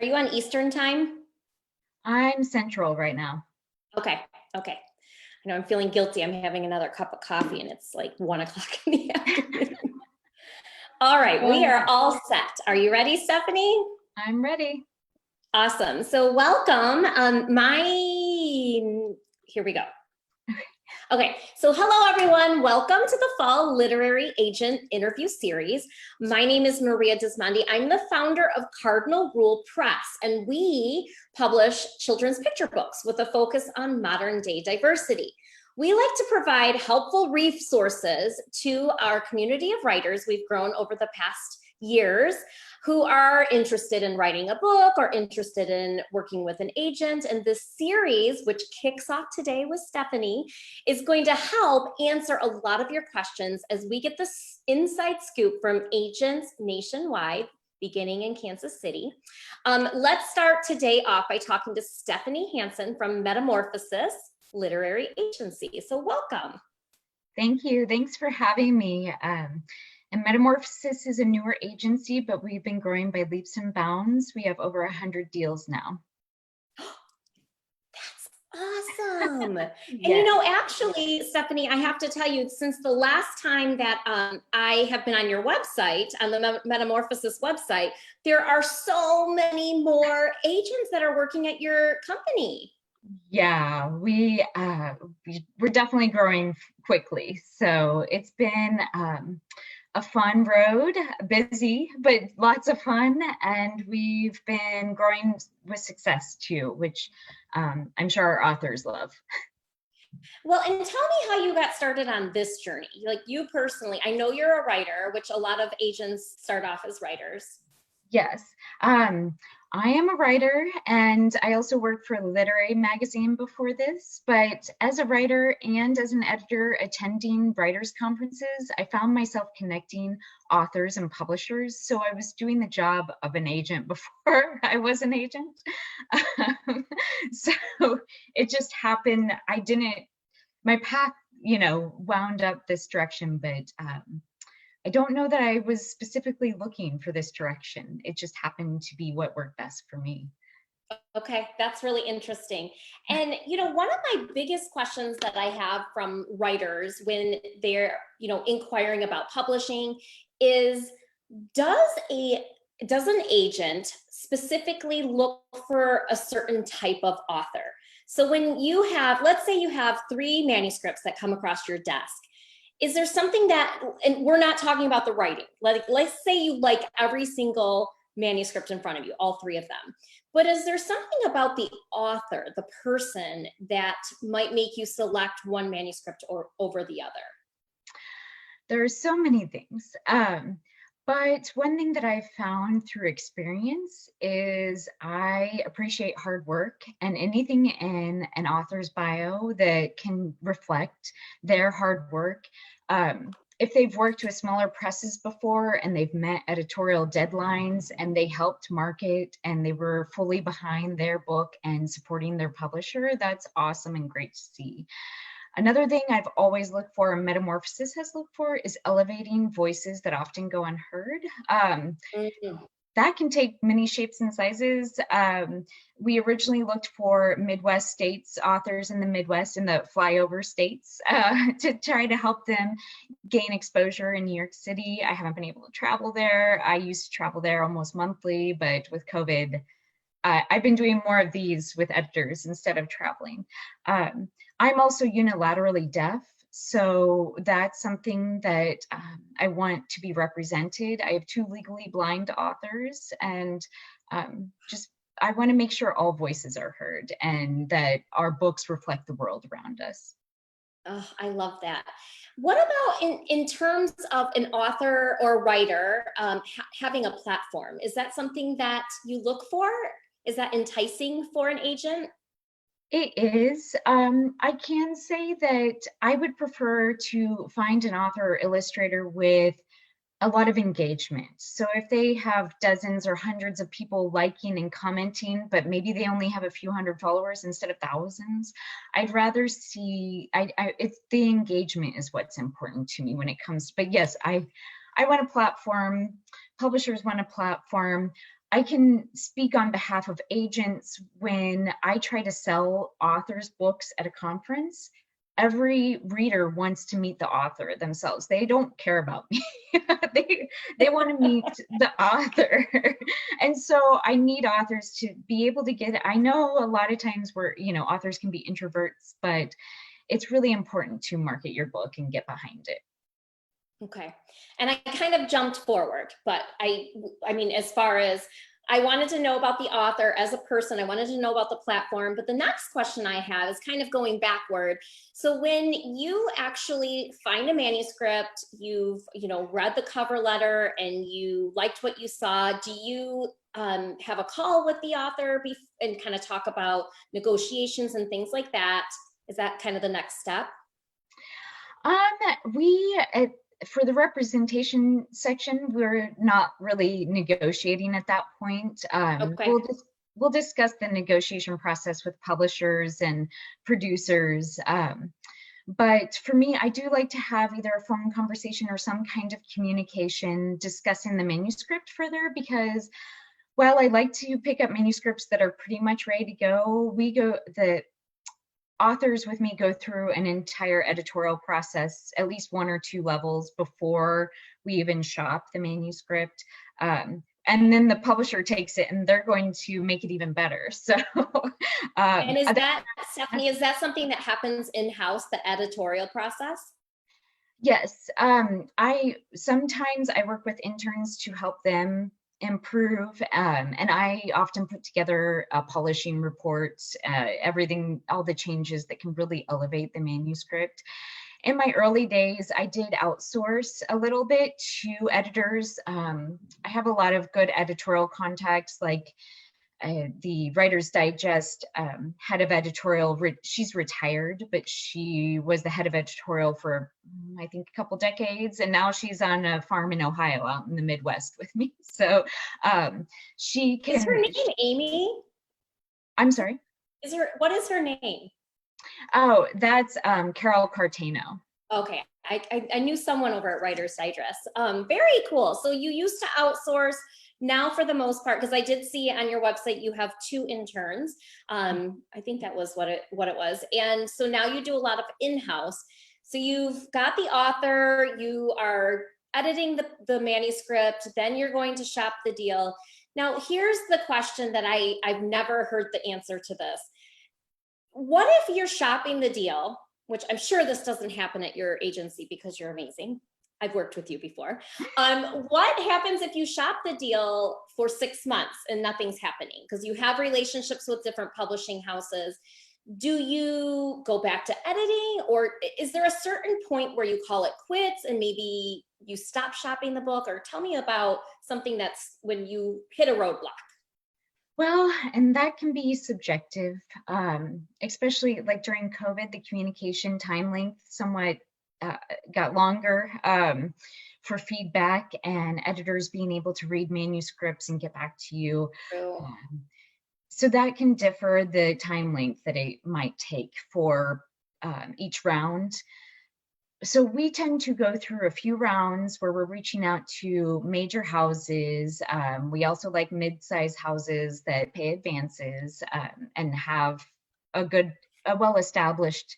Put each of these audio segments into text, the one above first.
you on Eastern time? I'm Central right now. Okay. I know I'm feeling guilty. I'm having another cup of coffee and it's like 1:00 in the afternoon. All right, we are all set. Are you ready, Stephanie? I'm ready. Awesome. So welcome. Here we go. Okay, so hello everyone. Welcome to the Fall Literary Agent Interview Series. My name is Maria Dismondy. I'm the founder of Cardinal Rule Press, and we publish children's picture books with a focus on modern day diversity. We like to provide helpful resources to our community of writers we've grown over the past years who are interested in writing a book or interested in working with an agent. And this series, which kicks off today with Stephanie, is going to help answer a lot of your questions as we get this inside scoop from agents nationwide, beginning in Kansas City. Let's start today off by talking to Stephanie Hansen from Metamorphosis Literary Agency. So welcome. Thank you. Thanks for having me. And Metamorphosis is a newer agency, but we've been growing by leaps and bounds. We have over 100 deals now. That's awesome. Yes. And you know, actually, Stephanie, I have to tell you, since the last time that I have been on your website, on the Metamorphosis website, there are so many more agents that are working at your company. Yeah, we're definitely growing quickly. So it's been a fun road, busy, but lots of fun. And we've been growing with success too, which I'm sure our authors love. Well, and tell me how you got started on this journey. Like you personally, I know you're a writer, which a lot of agents start off as writers. Yes, I am a writer, and I also worked for a literary magazine before this, but as a writer and as an editor attending writers' conferences, I found myself connecting authors and publishers, so I was doing the job of an agent before I was an agent. So it just happened. My path, wound up this direction, but I don't know that I was specifically looking for this direction. It just happened to be what worked best for me. Okay, that's really interesting. And, one of my biggest questions that I have from writers when they're, inquiring about publishing is, does an agent specifically look for a certain type of author? So when you have, let's say you have 3 manuscripts that come across your desk, is there something that, and we're not talking about the writing, like let's say you like every single manuscript in front of you, all 3 of them, but is there something about the author, the person, that might make you select one manuscript over the other? There are so many things. But one thing that I've found through experience is I appreciate hard work, and anything in an author's bio that can reflect their hard work. If they've worked with smaller presses before and they've met editorial deadlines and they helped market and they were fully behind their book and supporting their publisher, that's awesome and great to see. Another thing I've always looked for, and Metamorphosis has looked for, is elevating voices that often go unheard. That can take many shapes and sizes. We originally looked for Midwest states, authors in the Midwest and the flyover states, to try to help them gain exposure in New York City. I haven't been able to travel there. I used to travel there almost monthly, but with COVID, I've been doing more of these with editors instead of traveling. I'm also unilaterally deaf, so that's something that I want to be represented. I have 2 legally blind authors, and I want to make sure all voices are heard and that our books reflect the world around us. Oh, I love that. What about in terms of an author or writer having a platform? Is that something that you look for? Is that enticing for an agent? It is. I can say that I would prefer to find an author or illustrator with a lot of engagement. So if they have dozens or hundreds of people liking and commenting, but maybe they only have a few hundred followers instead of thousands, I'd rather see, it's the engagement is what's important to me when it comes, but yes, I want a platform, publishers want a platform. I can speak on behalf of agents when I try to sell authors' books at a conference. Every reader wants to meet the author themselves. They don't care about me. they want to meet the author. And so I need authors to be able to get it. I know a lot of times where, authors can be introverts, but it's really important to market your book and get behind it. Okay. And I kind of jumped forward, but I mean, as far as I wanted to know about the author as a person, I wanted to know about the platform, but the next question I have is kind of going backward. So when you actually find a manuscript, you've, read the cover letter and you liked what you saw, do you have a call with the author and kind of talk about negotiations and things like that? Is that kind of the next step? For the representation section, we're not really negotiating at that point. Okay. We'll discuss the negotiation process with publishers and producers. But for me, I do like to have either a phone conversation or some kind of communication discussing the manuscript further, because while I like to pick up manuscripts that are pretty much ready to go, the authors with me go through an entire editorial process, at least 1 or 2 levels before we even shop the manuscript. And then the publisher takes it and they're going to make it even better. So, and is that, Stephanie, is that something that happens in-house, the editorial process? Yes. Sometimes I work with interns to help them improve, and I often put together polishing reports, all the changes that can really elevate the manuscript. In my early days, I did outsource a little bit to editors. I have a lot of good editorial contacts, like the Writer's Digest head of editorial. She's retired, but she was the head of editorial for, I think, a couple decades, and now she's on a farm in Ohio, out in the Midwest with me. So she can. Is her name Amy? I'm sorry? What is her name? Oh, that's Carol Cartano. Okay, I knew someone over at Writer's Digest. Very cool. So you used to outsource. Now, for the most part, because I did see on your website you have 2 interns. I think that was what it was. And so now you do a lot of in-house. So you've got the author, you are editing the manuscript, then you're going to shop the deal. Now, here's the question that I've never heard the answer to this. What if you're shopping the deal, which I'm sure this doesn't happen at your agency because you're amazing. I've worked with you before. What happens if you shop the deal for 6 months and nothing's happening? Because you have relationships with different publishing houses. Do you go back to editing, or is there a certain point where you call it quits and maybe you stop shopping the book? Or tell me about something that's when you hit a roadblock. Well, and that can be subjective, especially like during COVID, the communication time length somewhat got longer for feedback and editors being able to read manuscripts and get back to you. So that can differ the time length that it might take for each round. So we tend to go through a few rounds where we're reaching out to major houses. We also like mid-size houses that pay advances and have a well-established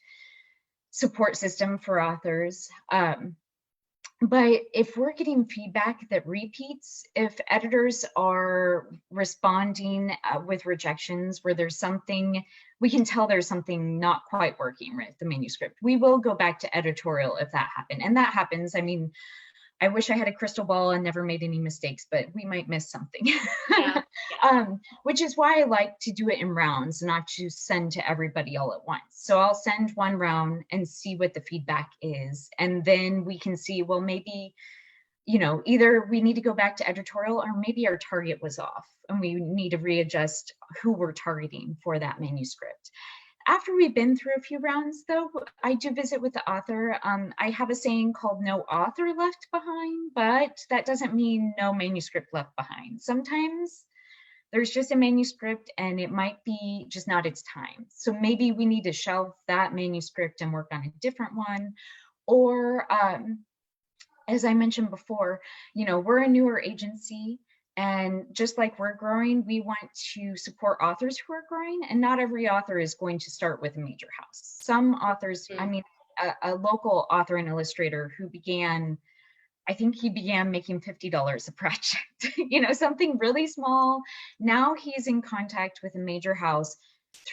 support system for authors. But if we're getting feedback that repeats, if editors are responding with rejections where there's something, we can tell there's something not quite working with the manuscript, we will go back to editorial if that happened. And that happens. I mean, I wish I had a crystal ball and never made any mistakes, but we might miss something. Yeah. Which is why I like to do it in rounds, not to send to everybody all at once. So I'll send one round and see what the feedback is. And then we can see, well, maybe, either we need to go back to editorial or maybe our target was off and we need to readjust who we're targeting for that manuscript. After we've been through a few rounds, though, I do visit with the author. I have a saying called no author left behind, but that doesn't mean no manuscript left behind. Sometimes there's just a manuscript and it might be just not its time. So maybe we need to shelve that manuscript and work on a different one. Or as I mentioned before, we're a newer agency. And just like we're growing, we want to support authors who are growing, and not every author is going to start with a major house. Some authors, I mean, a local author and illustrator who began, I think he began making $50 a project, something really small. Now he's in contact with a major house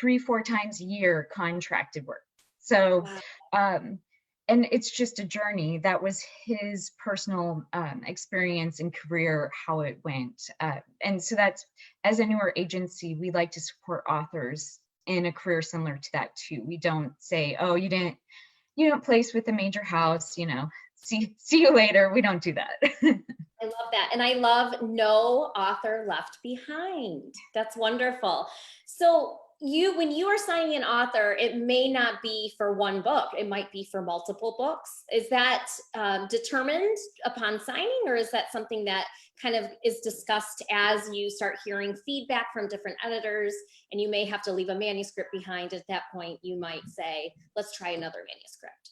3-4 times a year, contracted work. So, and it's just a journey. That was his personal experience and career, how it went. And so that's, as a newer agency, we like to support authors in a career similar to that too. We don't say, oh, you didn't place with a major house, see you later. We don't do that. I love that. And I love no author left behind. That's wonderful. So when you are signing an author, it may not be for one book. It might be for multiple books. Is that determined upon signing, or is that something that kind of is discussed as you start hearing feedback from different editors, and you may have to leave a manuscript behind? At that point, you might say, let's try another manuscript.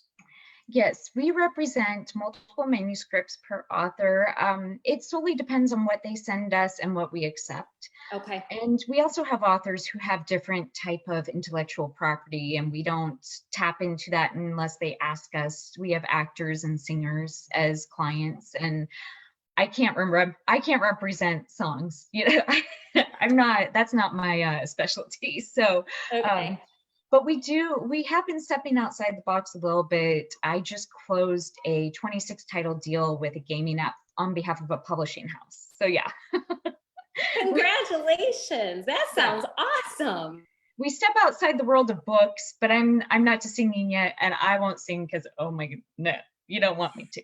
Yes, we represent multiple manuscripts per author. It solely depends on what they send us and what we accept. Okay. And we also have authors who have different type of intellectual property, and we don't tap into that unless they ask us. We have actors and singers as clients, and I can't represent songs. That's not my specialty. So, Okay. but we have been stepping outside the box a little bit. I just closed a 26 title deal with a gaming app on behalf of a publishing house. So yeah. Congratulations. That sounds awesome. We step outside the world of books, but I'm not to singing yet, and I won't sing because, oh my God, no, you don't want me to.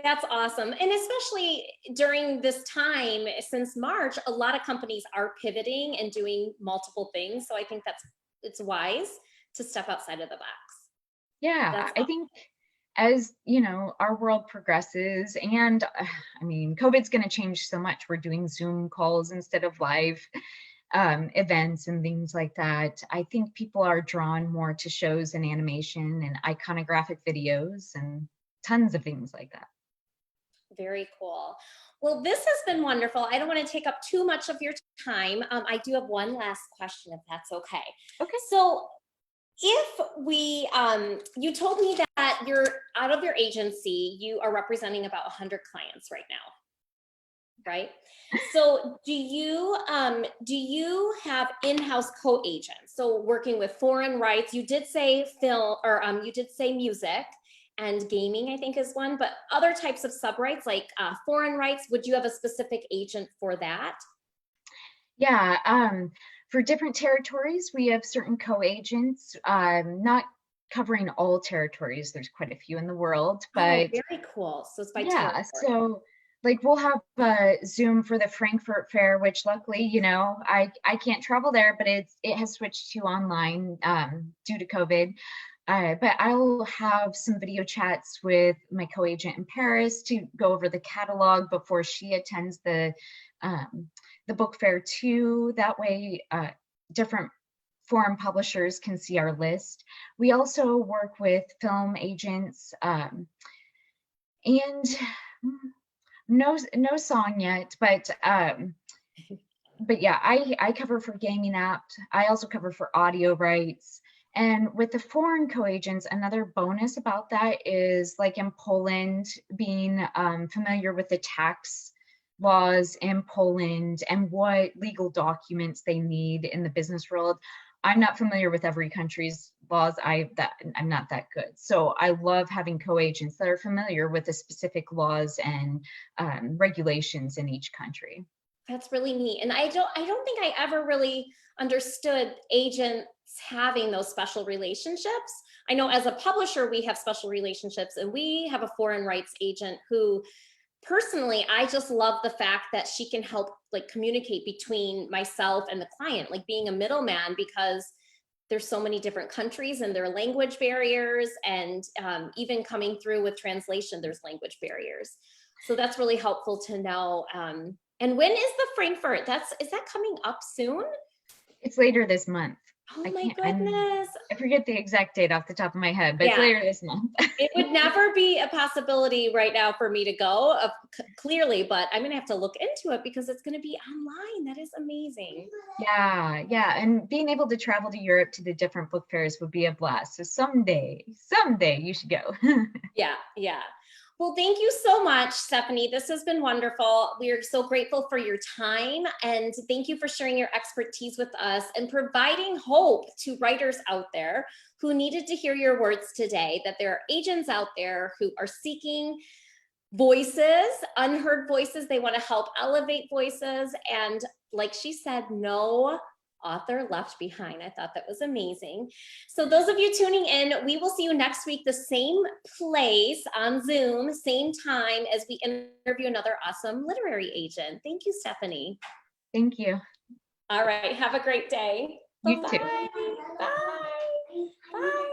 That's awesome. And especially during this time, since March, a lot of companies are pivoting and doing multiple things. So I think it's wise to step outside of the box. Yeah, I think as our world progresses, and I mean, COVID's going to change so much. We're doing Zoom calls instead of live events and things like that. I think people are drawn more to shows and animation and iconographic videos and tons of things like that. Very cool. Well, this has been wonderful. I don't want to take up too much of your time. I do have one last question, if that's okay. Okay. So if you told me that you're out of your agency, you are representing about 100 clients right now, right? So do you have in-house co-agents? So working with foreign rights, you did say film, or you did say music, and gaming, I think, is one, but other types of sub-rights like foreign rights, would you have a specific agent for that? Yeah, for different territories, we have certain co-agents, not covering all territories. There's quite a few in the world, but very cool. So it's by yeah, territory. so like we'll have Zoom for the Frankfurt Fair, which luckily, I can't travel there, but it has switched to online due to COVID. But I'll have some video chats with my co-agent in Paris to go over the catalog before she attends the book fair too. That way, different foreign publishers can see our list. We also work with film agents, and no song yet, but yeah, I cover for gaming apps. I also cover for audio rights. And with the foreign co-agents, another bonus about that is, like in Poland, being familiar with the tax laws in Poland and what legal documents they need in the business world. I'm not familiar with every country's laws. I'm not that good. So I love having co-agents that are familiar with the specific laws and regulations in each country. That's really neat. And I don't think I ever really understood agents having those special relationships. I know as a publisher, we have special relationships, and we have a foreign rights agent who, personally, I just love the fact that she can help like communicate between myself and the client, like being a middleman, because there's so many different countries and there are language barriers, and even coming through with translation, there's language barriers. So that's really helpful to know. And when is the Frankfurt? Is that coming up soon? It's later this month. Oh I my can't, goodness. I forget the exact date off the top of my head, but it's Yeah. later this month. It would never be a possibility right now for me to go, clearly, but I'm gonna have to look into it because it's gonna be online. That is amazing. Yeah. And being able to travel to Europe to the different book fairs would be a blast. So someday you should go. Yeah. Well, thank you so much, Stephanie. This has been wonderful. We are so grateful for your time, and thank you for sharing your expertise with us and providing hope to writers out there who needed to hear your words today, that there are agents out there who are seeking voices, unheard voices. They want to help elevate voices. And like she said, no author left behind. I thought that was amazing. So those of you tuning in, we will see you next week, the same place on Zoom, same time, as we interview another awesome literary agent. Thank you, Stephanie. Thank you. All right. Have a great day. You too. Bye-bye. Bye. Bye.